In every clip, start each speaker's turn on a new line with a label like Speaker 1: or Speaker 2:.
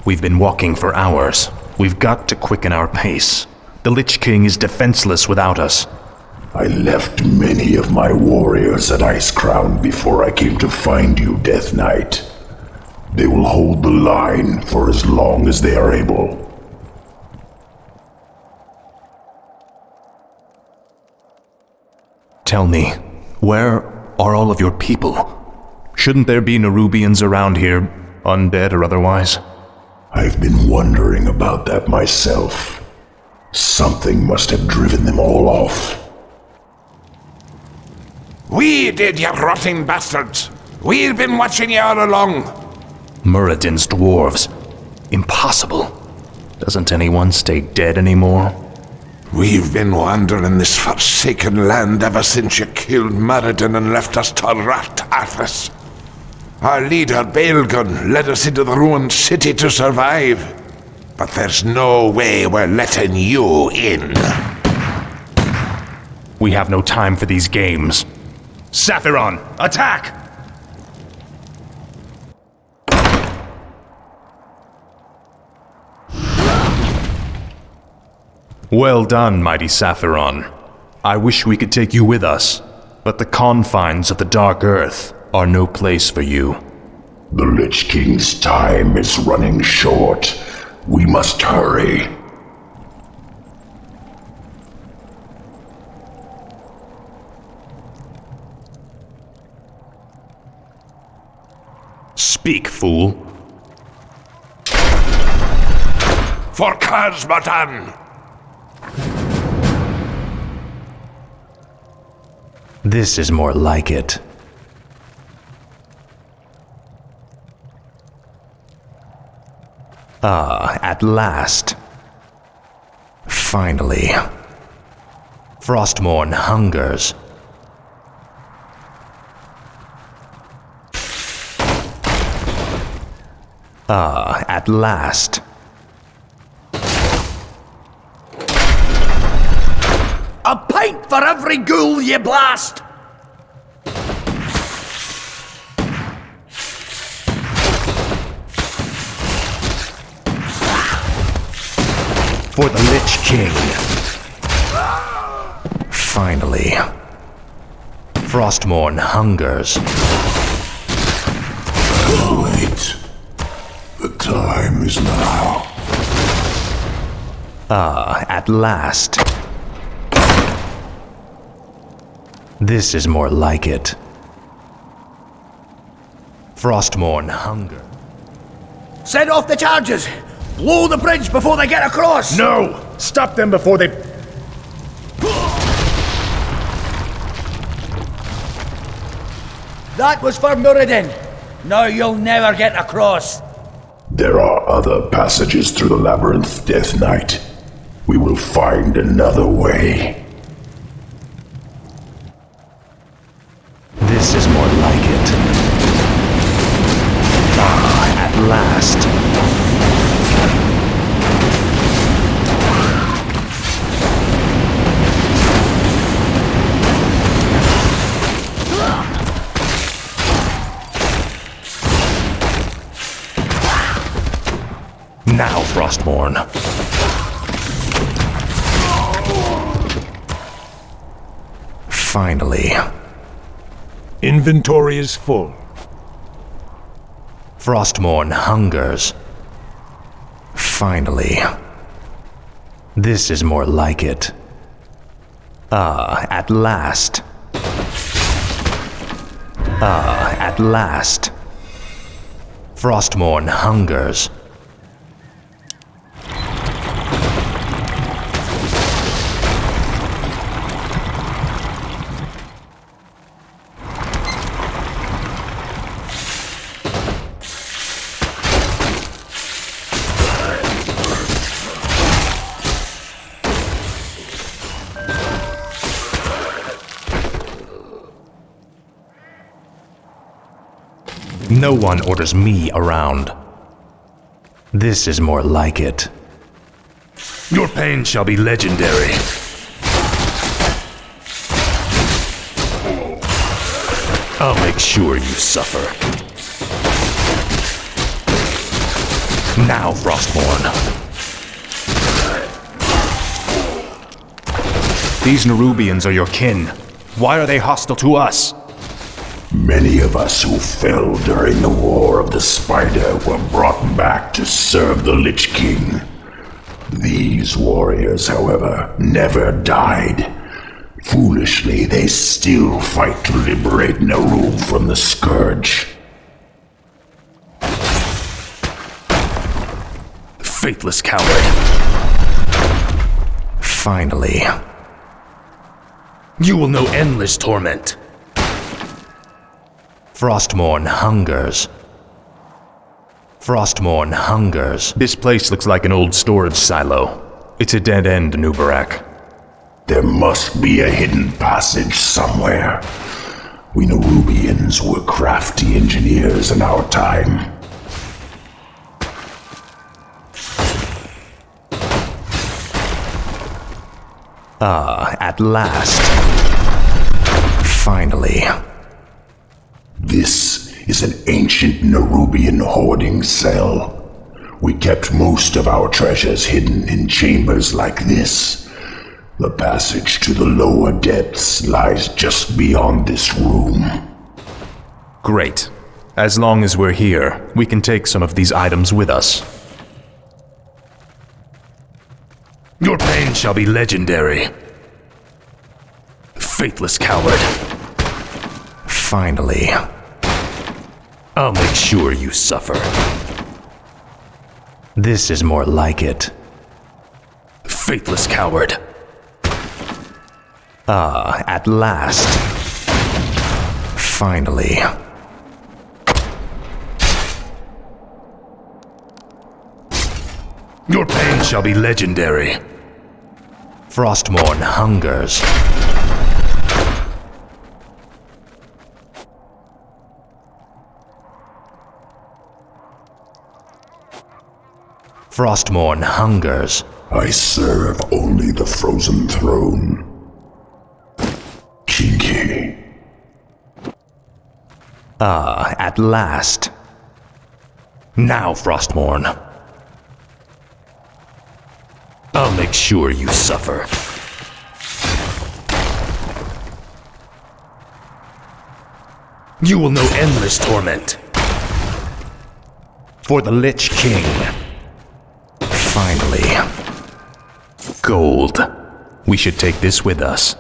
Speaker 1: We've been walking for hours. We've got to quicken our pace. The Lich King is defenseless without us.
Speaker 2: I left many of my warriors at Icecrown before I came to find you, Death Knight. They will hold the line for as long as they are able.
Speaker 1: Tell me, where are all of your people? Shouldn't there be Nerubians around here, undead or otherwise?
Speaker 2: I've been wondering about that myself. Something must have driven them all off.
Speaker 3: We did, you rotting bastards! We've been watching you all along!
Speaker 1: Muradin's dwarves. Impossible. Doesn't anyone stay dead anymore?
Speaker 3: We've been wandering this forsaken land ever since you killed Muradin and left us to rot Arthas. Our leader, Baelgun, led us into the ruined city to survive. But there's no way we're letting you in.
Speaker 1: We have no time for these games. Saphiron, attack! Well done, mighty Saphiron. I wish we could take you with us, but the confines of the Dark Earth are no place for you.
Speaker 2: The Lich King's time is running short. We must hurry.
Speaker 1: Speak, fool.
Speaker 3: For Kazmatan!
Speaker 1: This is more like it. Ah, at last. Finally. Frostmourne hungers. Ah, at last.
Speaker 4: A pint for every ghoul ye blast!
Speaker 1: For the Lich King. Finally. Frostmourne hungers.
Speaker 2: Wait. The time is now.
Speaker 1: Ah, at last. This is more like it. Frostmourne hunger.
Speaker 4: Send off the charges! Blow the bridge before they get across!
Speaker 1: No! Stop them before they...
Speaker 4: That was for Muradin. Now you'll never get across.
Speaker 2: There are other passages through the labyrinth, Death Knight. We will find another way.
Speaker 1: This is more like it. Ah, at last. Now, Frostmourne. Finally.
Speaker 5: Inventory is full.
Speaker 1: Frostmourne hungers. Finally. This is more like it. Ah, at last. Ah, at last. Frostmourne hungers. No one orders me around. This is more like it. Your pain shall be legendary. I'll make sure you suffer. Now, Frostmourne. These Nerubians are your kin. Why are they hostile to us?
Speaker 2: Many of us who fell during the War of the Spider were brought back to serve the Lich King. These warriors, however, never died. Foolishly, they still fight to liberate Naru from the Scourge.
Speaker 1: Faithless coward. Finally. You will know endless torment. Frostmourne hungers. Frostmourne hungers. This place looks like an old storage silo. It's a dead end, Nubarak.
Speaker 2: There must be a hidden passage somewhere. We Nerubians were crafty engineers in our time.
Speaker 1: At last. Finally.
Speaker 2: This is an ancient Nerubian hoarding cell. We kept most of our treasures hidden in chambers like this. The passage to the lower depths lies just beyond this room.
Speaker 1: Great. As long as we're here, we can take some of these items with us. Your pain shall be legendary. Faithless coward. Finally. I'll make sure you suffer. This is more like it. Faithless coward. At last. Finally. Your pain shall be legendary. Frostmourne hungers. Frostmourne hungers.
Speaker 2: I serve only the frozen throne. Kinky.
Speaker 1: At last. Now, Frostmourne. I'll make sure you suffer. You will know endless torment. For the Lich King. Finally. Gold. We should take this with us.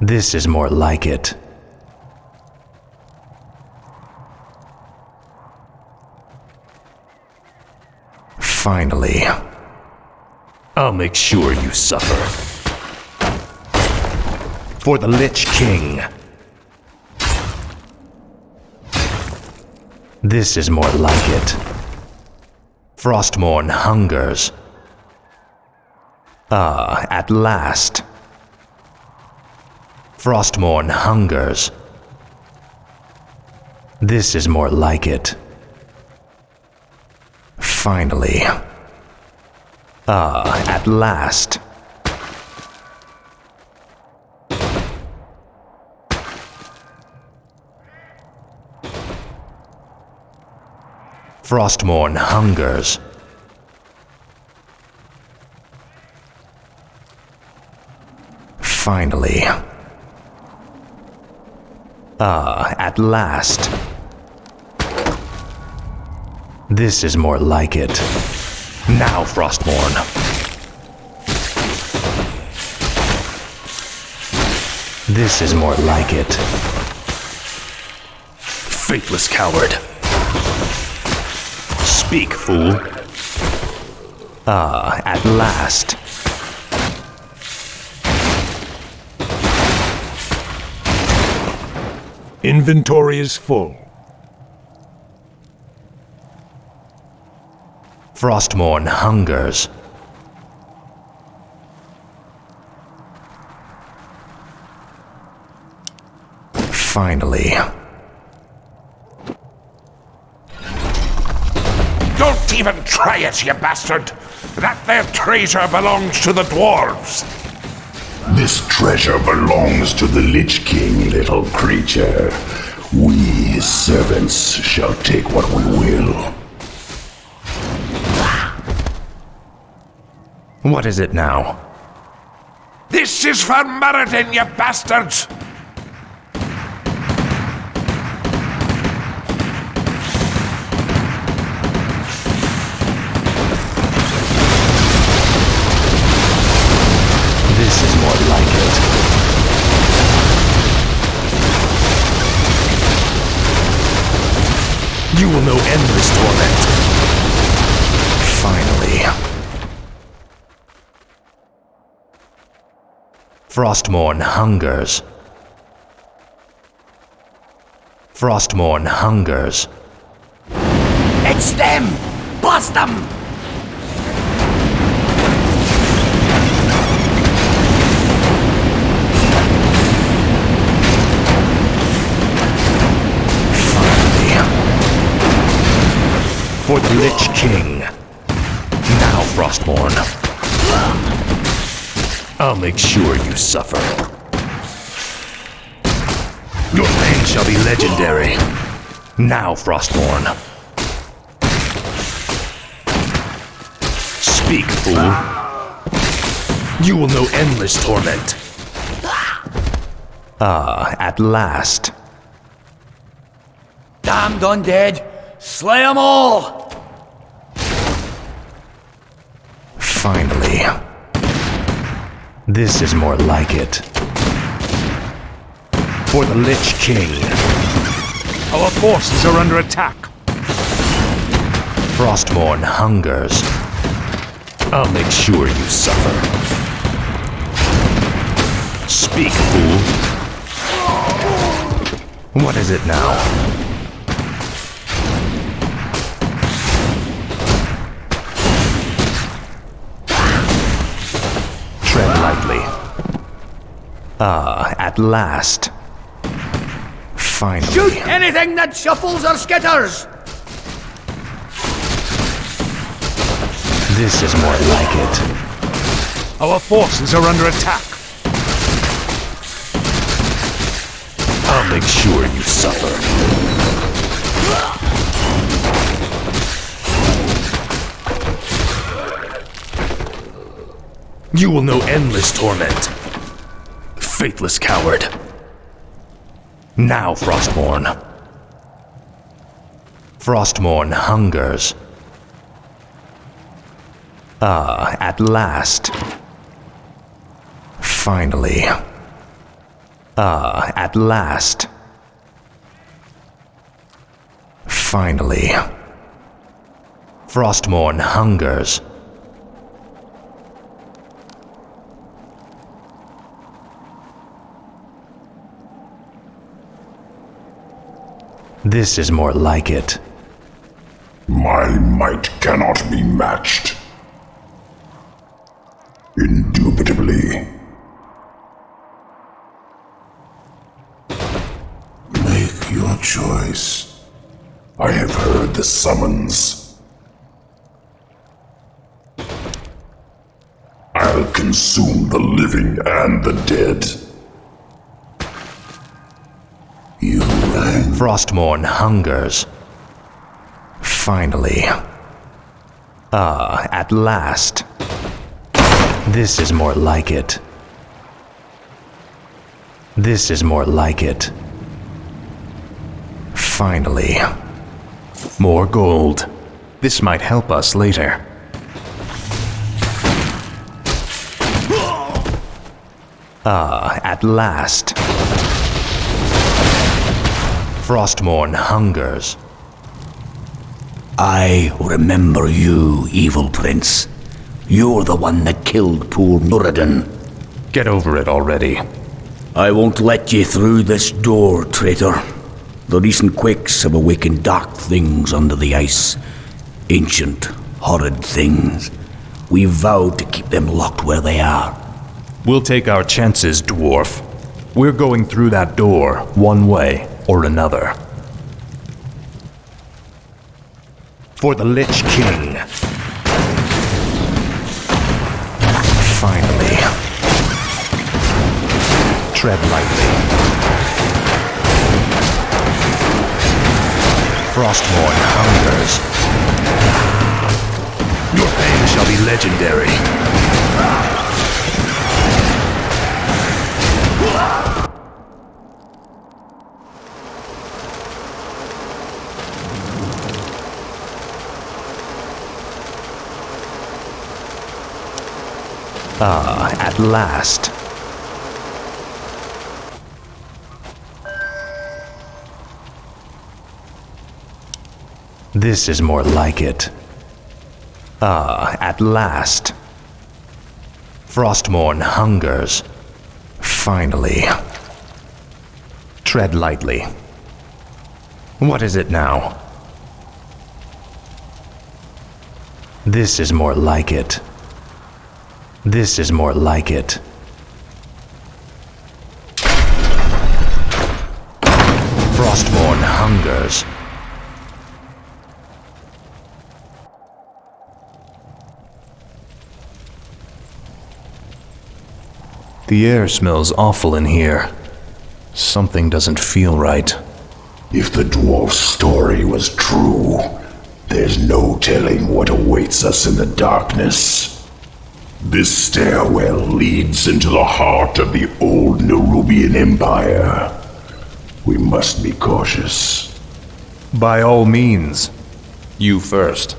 Speaker 1: This is more like it. Finally. I'll make sure you suffer. For the Lich King. This is more like it. Frostmourne hungers. At last. Frostmourne hungers. This is more like it. Finally. At last. Frostmourne hungers. Finally. At last. This is more like it. Now, Frostmourne. This is more like it. Faithless coward. Speak, fool. At last.
Speaker 5: Inventory is full.
Speaker 1: Frostmourne hungers. Finally.
Speaker 3: Don't even try it, you bastard! That there treasure belongs to the dwarves!
Speaker 2: This treasure belongs to the Lich King, little creature. We, his servants, shall take what we will.
Speaker 1: What is it now?
Speaker 3: This is for Maradin, you bastards!
Speaker 1: This is more like it. You will know endless torment. Finally. Frostmourne hungers. Frostmourne hungers.
Speaker 4: It's them! Blast them!
Speaker 1: For the Lich King. Now, Frostmourne. I'll make sure you suffer. Your pain shall be legendary. Now, Frostmourne. Speak, fool. You will know endless torment. Ah, at last.
Speaker 4: Damned undead! Slay 'em all!
Speaker 1: Finally. This is more like it. For the Lich King.
Speaker 5: Our forces are under attack.
Speaker 1: Frostmourne hungers. I'll make sure you suffer. Speak, fool. What is it now? Tread lightly. Ah, at last. Finally.
Speaker 4: Shoot anything that shuffles or skitters!
Speaker 1: This is more like it.
Speaker 5: Our forces are under attack.
Speaker 1: I'll make sure you suffer. You will know endless torment. Faithless coward. Now, Frostmourne. Frostmourne hungers. Ah, at last. Finally. Ah, at last. Finally. Frostmourne hungers. This is more like it.
Speaker 2: My might cannot be matched. Indubitably. Make your choice. I have heard the summons. I'll consume the living and the dead. You rang.
Speaker 1: Frostmourne hungers. Finally. Ah, at last. This is more like it. This is more like it. Finally. More gold. This might help us later. Ah, at last. Frostmourne hungers.
Speaker 4: I remember you, evil prince. You're the one that killed poor Muradin.
Speaker 1: Get over it already.
Speaker 4: I won't let you through this door, traitor. The recent quakes have awakened dark things under the ice. Ancient, horrid things. We vowed to keep them locked where they are.
Speaker 1: We'll take our chances, dwarf. We're going through that door, one way or another. For the Lich King. Finally. Tread lightly. Frostmourne hungers. Your pain shall be legendary. Ah, at last. This is more like it. Ah, at last. Frostmourne hungers. Finally. Tread lightly. What is it now? This is more like it. This is more like it. Frostmourne hungers. The air smells awful in here. Something doesn't feel right.
Speaker 2: If the dwarf's story was true, there's no telling what awaits us in the darkness. This stairwell leads into the heart of the old Nerubian Empire. We must be cautious.
Speaker 1: By all means. You first.